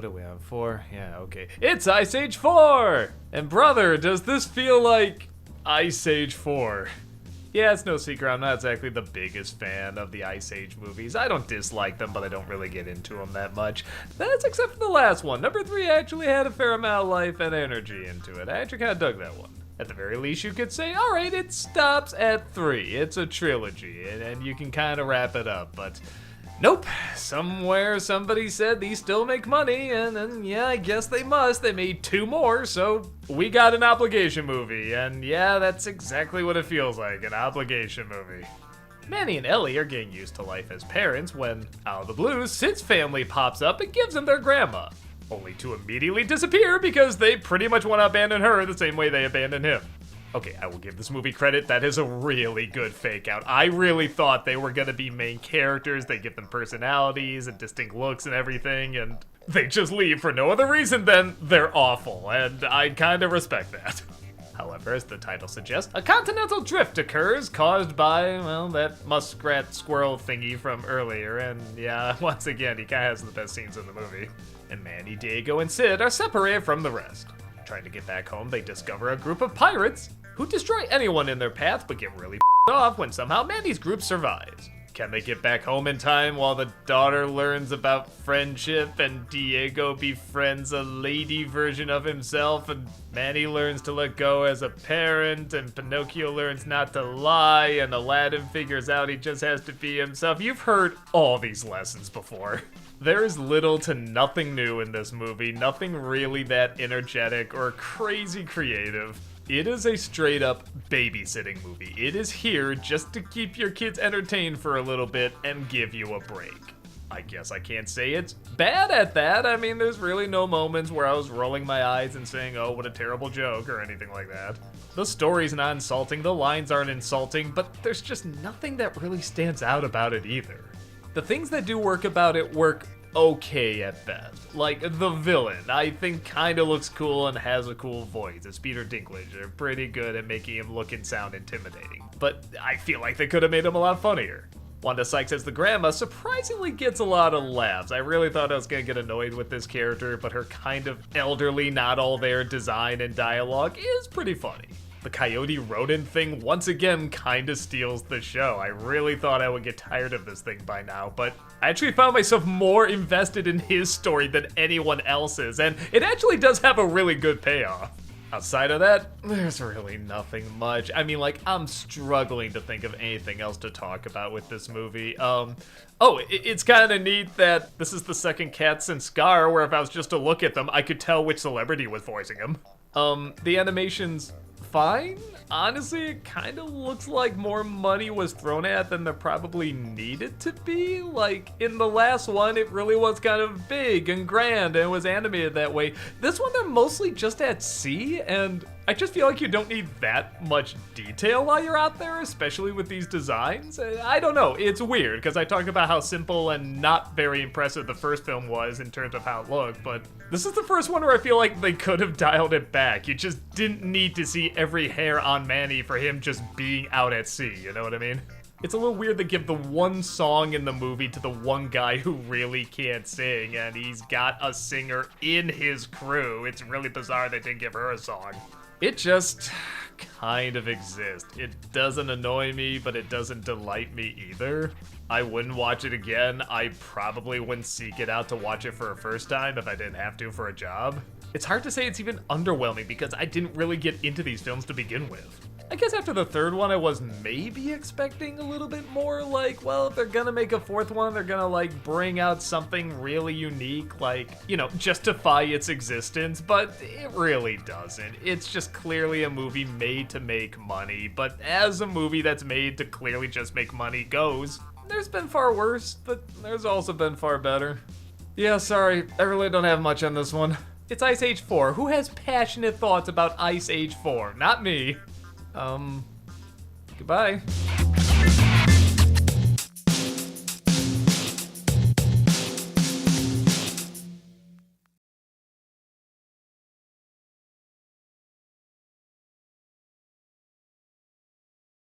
what are we on, 4? Yeah, okay. It's Ice Age 4! And brother, does this feel like Ice Age 4? Yeah, it's no secret, I'm not exactly the biggest fan of the Ice Age movies. I don't dislike them, but I don't really get into them that much. That's except for the last one. Number 3 actually had a fair amount of life and energy into it. I actually kind of dug that one. At the very least, you could say, alright, it stops at 3. It's a trilogy, and you can kind of wrap it up, but nope. Somewhere somebody said these still make money, and yeah, I guess they must. They made 2 more, so we got an obligation movie, and yeah, that's exactly what it feels like, an obligation movie. Manny and Ellie are getting used to life as parents when, out of the blue, Sid's family pops up and gives them their grandma, only to immediately disappear because they pretty much want to abandon her the same way they abandoned him. Okay, I will give this movie credit, that is a really good fake out. I really thought they were gonna be main characters, they give them personalities and distinct looks and everything, and they just leave for no other reason than they're awful, and I kinda respect that. However, as the title suggests, a Continental Drift occurs caused by, well, that muskrat squirrel thingy from earlier, and yeah, once again, he kinda has the best scenes in the movie. And Manny, Diego, and Sid are separated from the rest. Trying to get back home, they discover a group of pirates who destroy anyone in their path but get really off when somehow Manny's group survives. Can they get back home in time while the daughter learns about friendship and Diego befriends a lady version of himself and Manny learns to let go as a parent and Pinocchio learns not to lie and Aladdin figures out he just has to be himself? You've heard all these lessons before. There is little to nothing new in this movie, nothing really that energetic or crazy creative. It is a straight up babysitting movie. It is here just to keep your kids entertained for a little bit and give you a break. I guess I can't say it's bad at that. I mean, there's really no moments where I was rolling my eyes and saying, oh, what a terrible joke or anything like that. The story's not insulting, the lines aren't insulting, but there's just nothing that really stands out about it either. The things that do work about it work okay at best. Like, the villain, I think kinda looks cool and has a cool voice. It's Peter Dinklage. They're pretty good at making him look and sound intimidating. But I feel like they could have made him a lot funnier. Wanda Sykes as the grandma surprisingly gets a lot of laughs. I really thought I was gonna get annoyed with this character, but her kind of elderly, not all there design and dialogue is pretty funny. The coyote rodent thing once again kinda steals the show. I really thought I would get tired of this thing by now, but I actually found myself more invested in his story than anyone else's, and it actually does have a really good payoff. Outside of that, there's really nothing much. I mean, like, I'm struggling to think of anything else to talk about with this movie. It's kind of neat that this is the second Cats and Scar, where if I was just to look at them, I could tell which celebrity was voicing him. The animation's fine. Honestly, it kind of looks like more money was thrown at than there probably needed to be. Like, in the last one, it really was kind of big and grand and was animated that way. This one, they're mostly just at sea, and I just feel like you don't need that much detail while you're out there, especially with these designs. I don't know, it's weird, because I talked about how simple and not very impressive the first film was in terms of how it looked, but this is the first one where I feel like they could have dialed it back. You just didn't need to see every hair on Manny for him just being out at sea, you know what I mean? It's a little weird to give the one song in the movie to the one guy who really can't sing, and he's got a singer in his crew. It's really bizarre they didn't give her a song. It just kind of exists. It doesn't annoy me, but it doesn't delight me either. I wouldn't watch it again. I probably wouldn't seek it out to watch it for a first time if I didn't have to for a job. It's hard to say it's even underwhelming because I didn't really get into these films to begin with. I guess after the third one, I was maybe expecting a little bit more, like, well, if they're gonna make a fourth one, they're gonna, like, bring out something really unique, like, you know, justify its existence, but it really doesn't. It's just clearly a movie made to make money, but as a movie that's made to clearly just make money goes, there's been far worse, but there's also been far better. Yeah, sorry, I really don't have much on this one. It's Ice Age 4. Who has passionate thoughts about Ice Age 4? Not me. Goodbye.